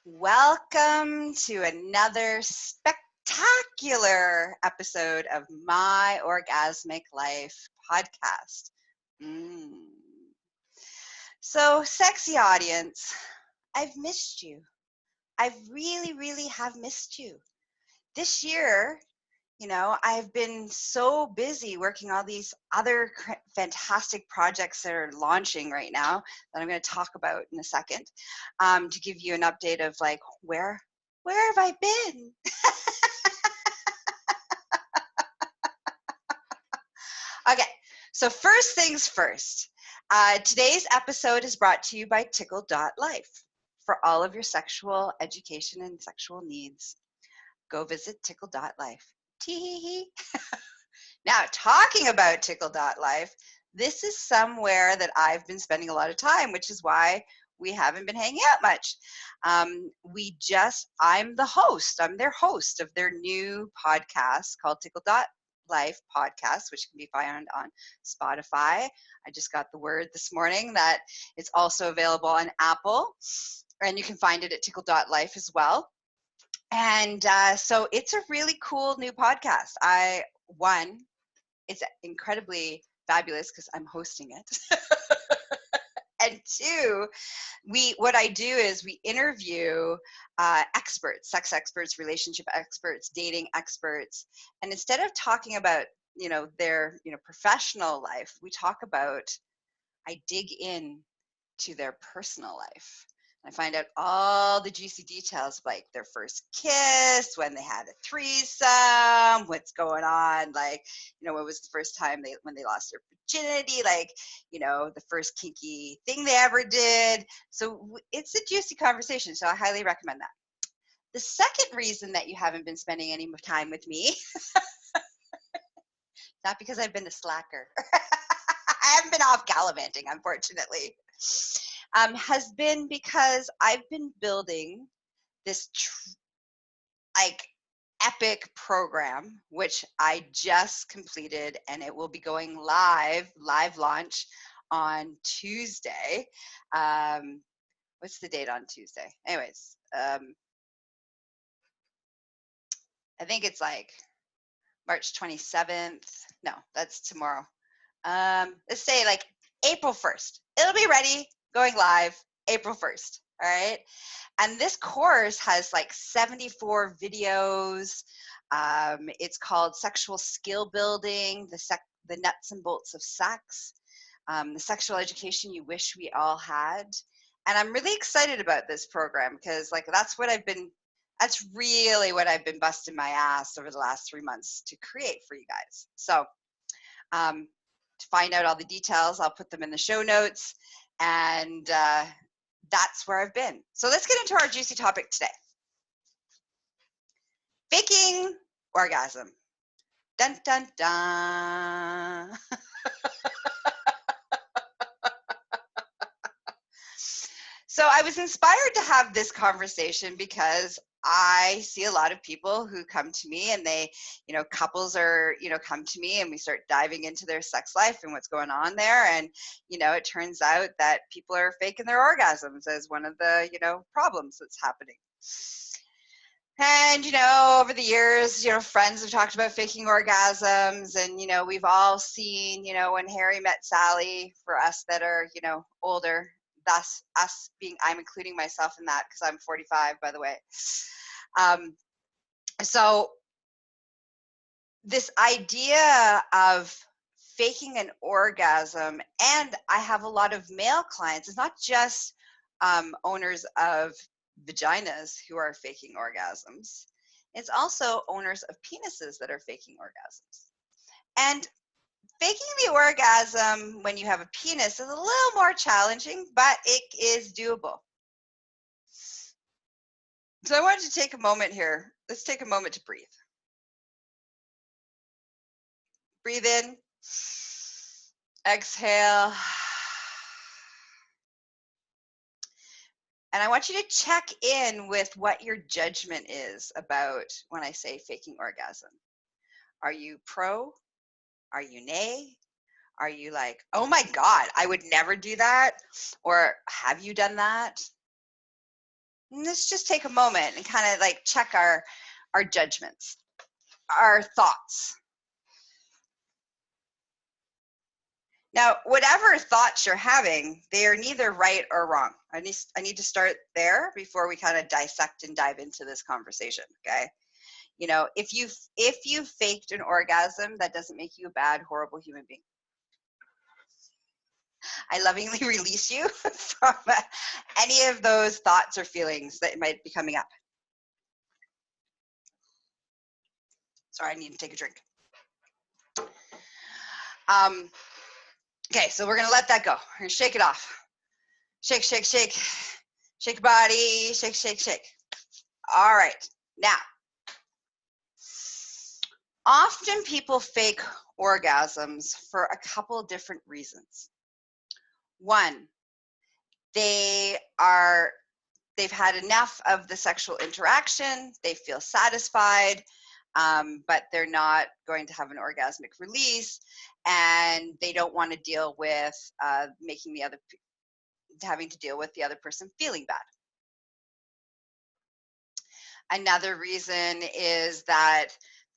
Welcome to another spectacular episode of my Orgasmic Life podcast. Mm. So, sexy audience, I've missed you. I really have missed you. This year, I've been so busy working all these other fantastic projects that are launching right now that I'm going to talk about in a second, to give you an update of like where have I been? Okay, so first things first. Today's episode is brought to you by tickle.life for all of your sexual education and sexual needs. Go visit tickle.life. Tee-hee-hee. Now, talking about tickle.life, this is somewhere that I've been spending a lot of time, which is why we haven't been hanging out much. I'm their host of their new podcast called Tickle.life Podcast, which can be found on Spotify. I just got the word this morning that it's also available on Apple, and you can find it at tickle.life as well. And so it's a really cool new podcast. It's incredibly fabulous because I'm hosting it. And two, what I do is we interview experts, sex experts, relationship experts, dating experts. And instead of talking about, their, professional life, I dig in to their personal life. I find out all the juicy details, like their first kiss, when they had a threesome, what's going on, like, what was the first time when they lost their virginity, like, the first kinky thing they ever did. So it's a juicy conversation. So I highly recommend that. The second reason that you haven't been spending any time with me, not because I've been a slacker. I haven't been off gallivanting, unfortunately. Has been because I've been building this epic program, which I just completed, and it will be going live launch on Tuesday. What's the date on Tuesday? Anyways, I think it's like March 27th. No, that's tomorrow. Let's say like April 1st. It'll be ready, going live April 1st. All right. And this course has like 74 videos. It's called Sexual Skill Building, the nuts and bolts of sex, the sexual education you wish we all had. And I'm really excited about this program because that's really what I've been busting my ass over the last 3 months to create for you guys. So to find out all the details, I'll put them in the show notes, and that's where I've been. So let's get into our juicy topic today. Faking orgasm. Dun, dun, dun. So I was inspired to have this conversation because I see a lot of people who come to me, and they, couples are, come to me, and we start diving into their sex life and what's going on there. And, it turns out that people are faking their orgasms as one of the, problems that's happening. And, over the years, friends have talked about faking orgasms, and, we've all seen, when Harry met Sally, for us that are, older, thus us being, I'm including myself in that because I'm 45, by the way. So this idea of faking an orgasm, and I have a lot of male clients, it's not just owners of vaginas who are faking orgasms. It's also owners of penises that are faking orgasms. And faking the orgasm when you have a penis is a little more challenging, but it is doable. So I wanted to take a moment here. Let's take a moment to breathe. Breathe in, exhale. And I want you to check in with what your judgment is about when I say faking orgasm. Are you pro? Are you nay? Are you like, oh my God, I would never do that? Or have you done that? And let's just take a moment and kind of like check our judgments, our thoughts. Now, whatever thoughts you're having, they are neither right or wrong. I need to start there before we kind of dissect and dive into this conversation, okay? You know, if you faked an orgasm, that doesn't make you a bad, horrible human being. I lovingly release you from any of those thoughts or feelings that might be coming up. Sorry, I need to take a drink. Okay, so we're going to let that go. We're going to shake it off. Shake, shake, shake. Shake your body. Shake, shake, shake. All right. Now, often people fake orgasms for a couple different reasons. One, they've had enough of the sexual interaction. They feel satisfied, but they're not going to have an orgasmic release, and they don't want to deal with having to deal with the other person feeling bad. Another reason is that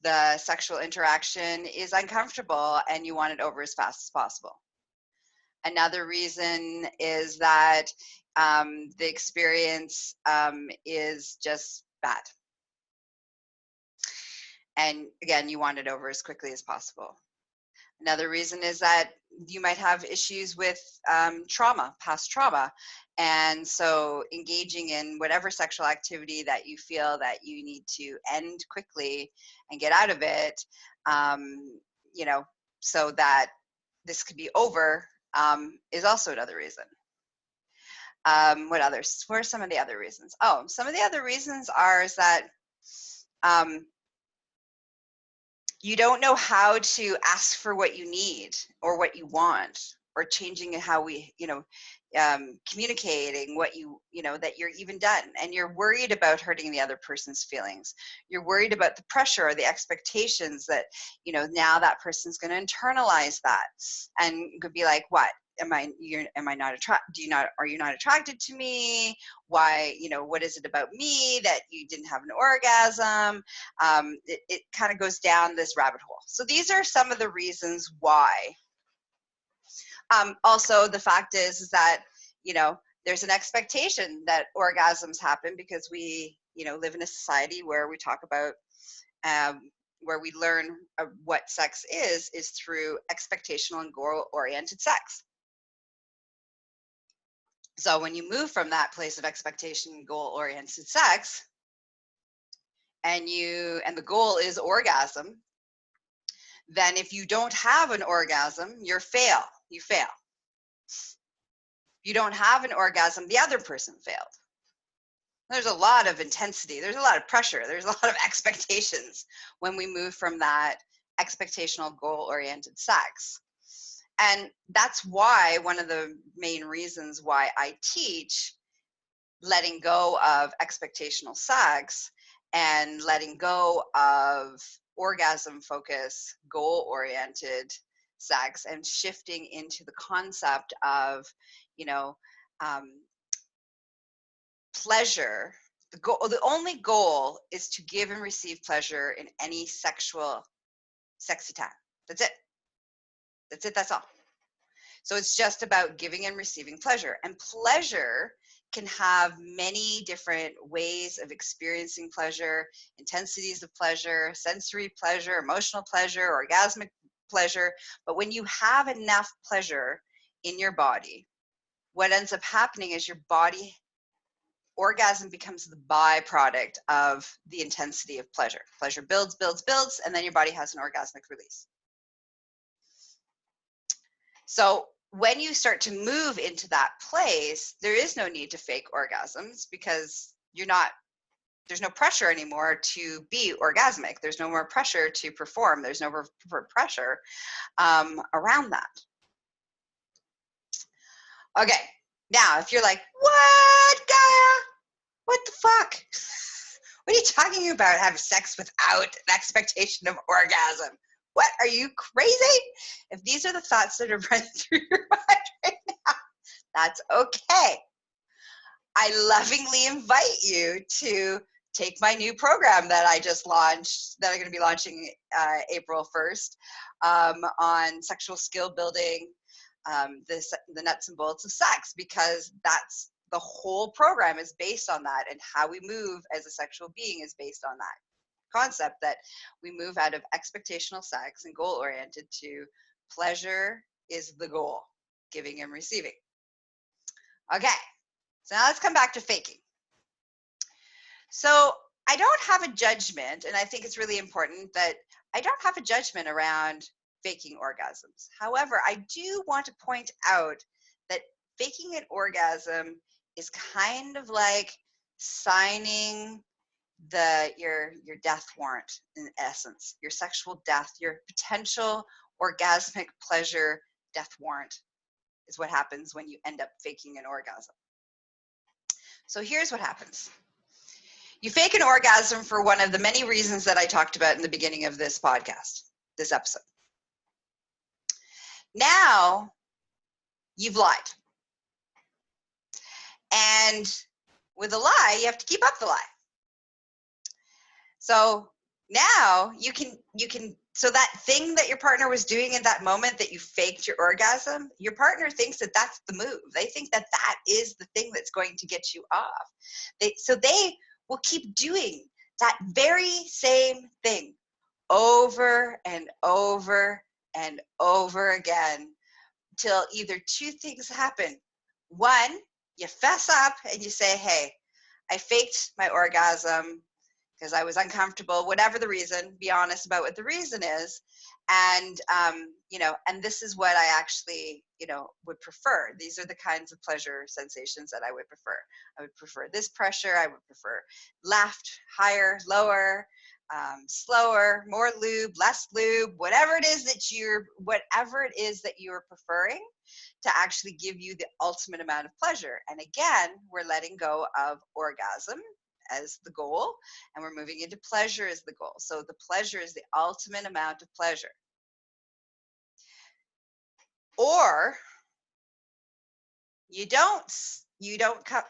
the sexual interaction is uncomfortable and you want it over as fast as possible. Another reason is that the experience is just bad. And again, you want it over as quickly as possible. Another reason is that you might have issues with trauma, past trauma. And so engaging in whatever sexual activity that you feel that you need to end quickly and get out of it, you know, so that this could be over, is also another reason. What others? What are some of the other reasons? Oh, some of the other reasons is that you don't know how to ask for what you need or what you want, or changing how we, communicating what that you're even done, and you're worried about hurting the other person's feelings. You're worried about the pressure or the expectations that, now that person's going to internalize that and could be like, what? Are you not attracted to me? Why, what is it about me that you didn't have an orgasm? It kind of goes down this rabbit hole. So these are some of the reasons why. Also, the fact is that, there's an expectation that orgasms happen because we, live in a society where we talk about, where we learn what sex is through expectational and goal-oriented sex. So when you move from that place of expectation and goal-oriented sex, and the goal is orgasm, then if you don't have an orgasm, you fail. You don't have an orgasm, the other person failed. There's a lot of intensity, there's a lot of pressure, there's a lot of expectations when we move from that expectational goal-oriented sex. And that's why one of the main reasons why I teach letting go of expectational sex and letting go of orgasm focus, goal-oriented sex, and shifting into the concept of, pleasure. The only goal is to give and receive pleasure in any sexy time. That's it. That's all. So it's just about giving and receiving pleasure. And pleasure can have many different ways of experiencing pleasure, intensities of pleasure, sensory pleasure, emotional pleasure, orgasmic pleasure. But when you have enough pleasure in your body, what ends up happening is your body, orgasm becomes the byproduct of the intensity of pleasure. Pleasure builds, and then your body has an orgasmic release. So when you start to move into that place, there is no need to fake orgasms because there's no pressure anymore to be orgasmic. There's no more pressure to perform. There's no more pressure around that. Okay, now if you're like, what, Gaia? What the fuck? What are you talking about? Having sex without an expectation of orgasm? What, are you crazy? If these are the thoughts that are running through your mind right now, that's okay. I lovingly invite you to take my new program that I just launched, that I'm going to be launching April 1st, on sexual skill building, the nuts and bolts of sex, because that's the whole program is based on that, and how we move as a sexual being is based on that concept, that we move out of expectational sex and goal oriented to pleasure is the goal, giving and receiving. Okay, so now let's come back to faking. So I don't have a judgment, and I think it's really important that I don't have a judgment around faking orgasms. However, I do want to point out that faking an orgasm is kind of like signing your death warrant, in essence, your sexual death, your potential orgasmic pleasure death warrant is what happens when you end up faking an orgasm. So here's what happens. You fake an orgasm for one of the many reasons that I talked about in the beginning of this podcast, this episode. Now, you've lied. And with a lie, you have to keep up the lie. So now you can, so that thing that your partner was doing in that moment that you faked your orgasm, your partner thinks that that's the move. They think that that is the thing that's going to get you off. So they will keep doing that very same thing over and over and over again till either two things happen. One, you fess up and you say, hey, I faked my orgasm because I was uncomfortable, whatever the reason, be honest about what the reason is. And, and this is what I actually, would prefer. These are the kinds of pleasure sensations that I would prefer. I would prefer this pressure. I would prefer left, higher, lower, slower, more lube, less lube, whatever it is that you're preferring to actually give you the ultimate amount of pleasure. And again, we're letting go of orgasm as the goal, and we're moving into pleasure as the goal. So the pleasure is the ultimate amount of pleasure. Or you don't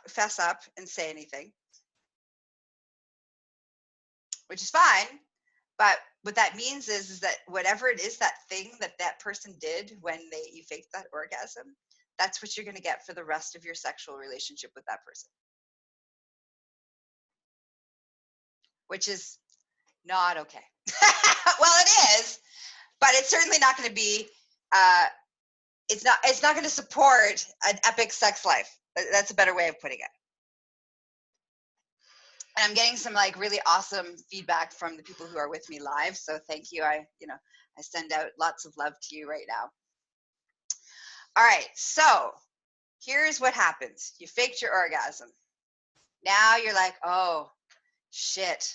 fess up and say anything, which is fine. But what that means is that whatever it is, that thing that person did when you faked that orgasm, that's what you're going to get for the rest of your sexual relationship with that person. Which is not okay. Well, it is, but it's certainly not going to be, it's not going to support an epic sex life. That's a better way of putting it. And I'm getting some really awesome feedback from the people who are with me live. So thank you. I send out lots of love to you right now. All right. So here's what happens. You faked your orgasm. Now you're like, oh, shit.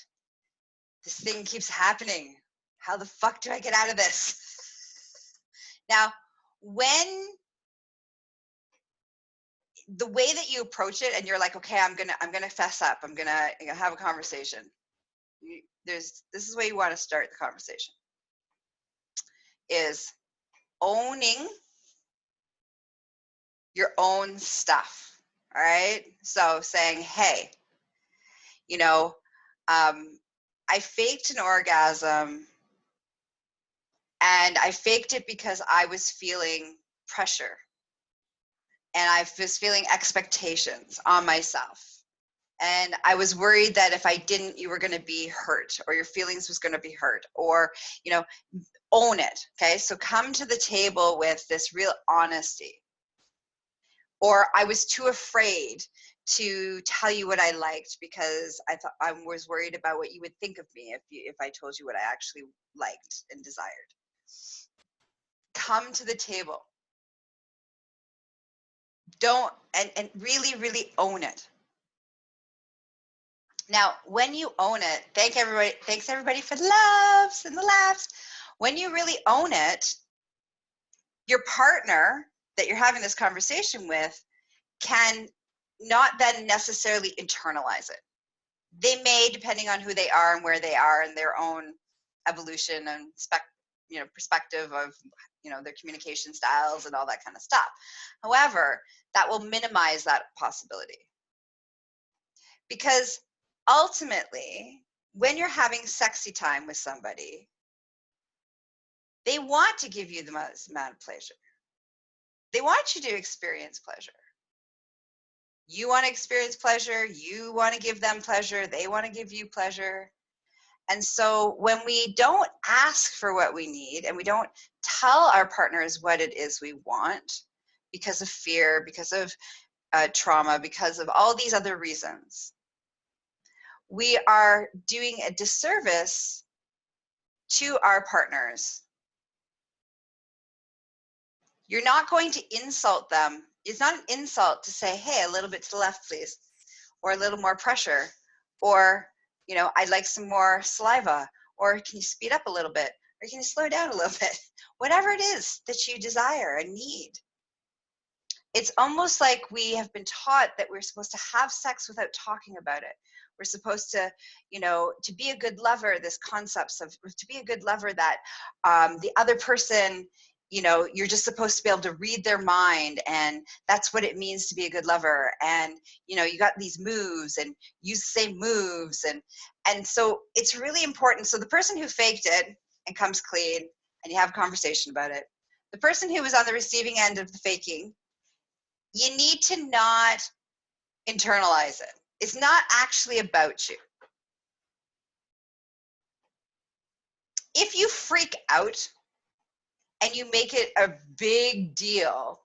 This thing keeps happening. How the fuck do I get out of this? Now, when the way that you approach it and you're like, okay, I'm gonna fess up. I'm gonna have a conversation. This is the way you want to start the conversation. Is owning your own stuff. All right. So saying, hey, I faked an orgasm, and I faked it because I was feeling pressure. And I was feeling expectations on myself. And I was worried that if I didn't, you were going to be hurt, or your feelings was going to be hurt, or, own it. Okay. So come to the table with this real honesty. Or I was too afraid to tell you what I liked because I was worried about what you would think of me if I told you what I actually liked and desired. Come to the table. And really, really own it. Now, when you own it, thanks everybody for the loves and the laughs. When you really own it, your partner that you're having this conversation with can not then necessarily internalize it. They may, depending on who they are and where they are in their own evolution and perspective of their communication styles and all that kind of stuff. However, that will minimize that possibility. Because ultimately, when you're having sexy time with somebody, they want to give you the most amount of pleasure. They want you to experience pleasure. You want to experience pleasure. You want to give them pleasure. They want to give you pleasure. And so when we don't ask for what we need and we don't tell our partners what it is we want because of fear, because of trauma, because of all these other reasons, we are doing a disservice to our partners. You're not going to insult them. It's not an insult to say, hey, a little bit to the left, please, or a little more pressure, or, you know, I'd like some more saliva, or can you speed up a little bit, or can you slow down a little bit? Whatever it is that you desire and need. It's almost like we have been taught that we're supposed to have sex without talking about it. We're supposed to, you know, to be a good lover, this concepts of to be a good lover, that the other person, you know, you're just supposed to be able to read their mind, and that's what it means to be a good lover. And, you know, you got these moves and use the same moves. And so it's really important. So the person who faked it and comes clean and you have a conversation about it, the person who was on the receiving end of the faking, you need to not internalize it. It's not actually about you. If you freak out and you make it a big deal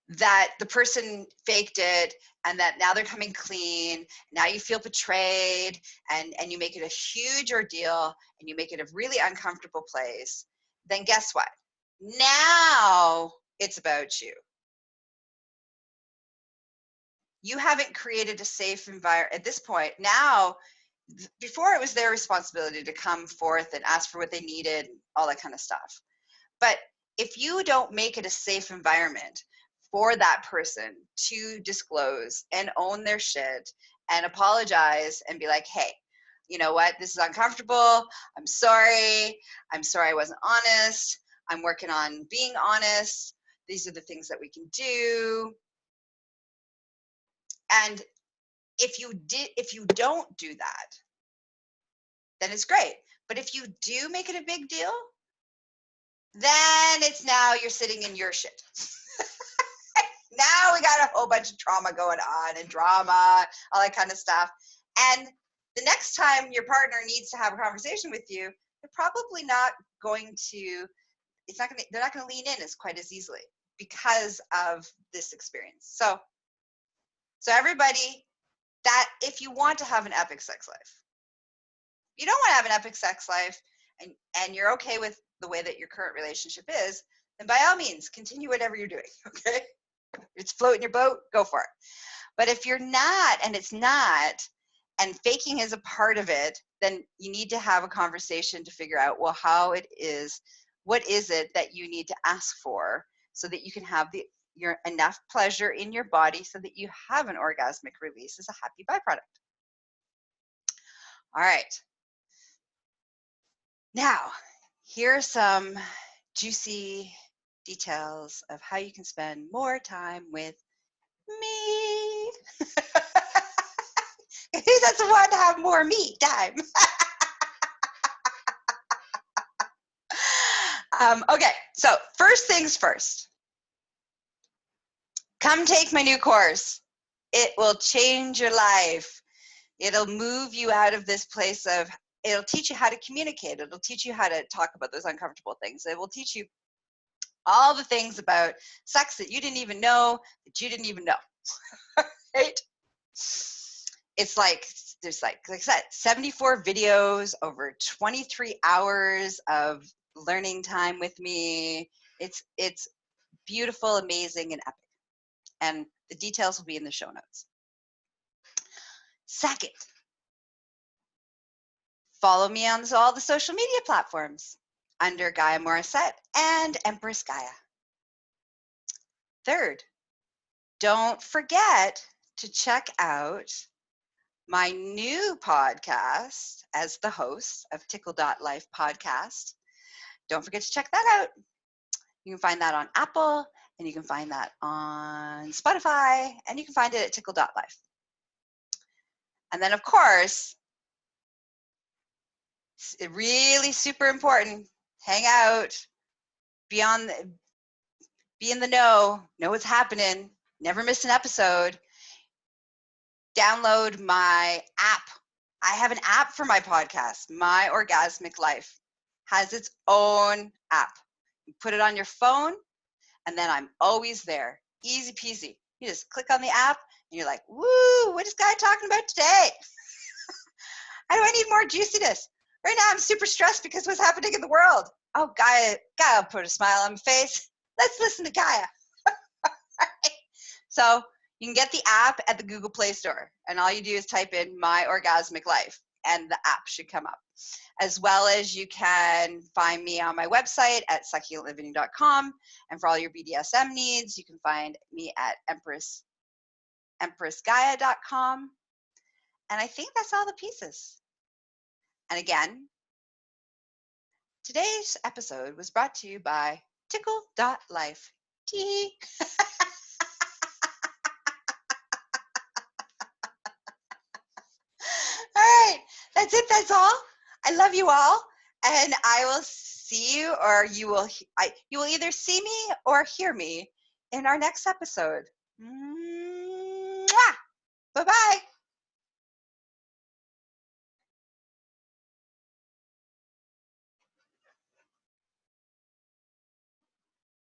that the person faked it and that now they're coming clean, now you feel betrayed, and you make it a huge ordeal and you make it a really uncomfortable place, then guess what? Now it's about you. You haven't created a safe environment at this point. Now, before it was their responsibility to come forth and ask for what they needed, all that kind of stuff. But if you don't make it a safe environment for that person to disclose and own their shit and apologize and be like, hey, you know what, this is uncomfortable. I'm sorry I wasn't honest. I'm working on being honest. These are the things that we can do. And if you don't do that, then it's great. But if you do make it a big deal, then it's now you're sitting in your shit. Now we got a whole bunch of trauma going on and drama, all that kind of stuff. And the next time your partner needs to have a conversation with you, they're probably not going to, they're not going to lean in as quite as easily because of this experience. So everybody, that if you want to have an epic sex life, you don't want to have an epic sex life, and you're okay with the way that your current relationship is, then by all means, continue whatever you're doing, okay? It's floating your boat, go for it. But if you're not, and it's not, and faking is a part of it, then you need to have a conversation to figure out, well, how it is, what is it that you need to ask for so that you can have your enough pleasure in your body so that you have an orgasmic release as a happy byproduct. All right. Now, here are some juicy details of how you can spend more time with me. Who doesn't want to have more me time? Okay, so first things first. Come take my new course. It will change your life. It'll move you out of this place of, it'll teach you how to communicate. It'll teach you how to talk about those uncomfortable things. It will teach you all the things about sex that you didn't even know, right? It's like, there's like I said, 74 videos, over 23 hours of learning time with me. It's beautiful, amazing, and epic. And the details will be in the show notes. Second, follow me on all the social media platforms under Gaia Morrissette and Empress Gaia. Third, don't forget to check out my new podcast as the host of ticklelife podcast. Don't forget to check that out. You can find that on Apple, and you can find that on Spotify, and you can find it at tickle.life. And then, of course, it's really super important, hang out, be in the know what's happening, never miss an episode. Download my app. I have an app for my podcast. My Orgasmic Life has its own app. You put it on your phone, and then I'm always there. Easy peasy. You just click on the app, and you're like, woo, what is Gaia talking about today? How do I need more juiciness? Right now, I'm super stressed because what's happening in the world. Oh, Gaia put a smile on my face. Let's listen to Gaia. So you can get the app at the Google Play Store, and all you do is type in My Orgasmic Life, and the app should come up. As well as you can find me on my website at succulentliving.com, and for all your BDSM needs, you can find me at empressgaia.com. And I think that's all the pieces. And again, today's episode was brought to you by ticklelife. Tee. All right, that's it. That's all. I love you all, and I will see you, or you will either see me or hear me in our next episode.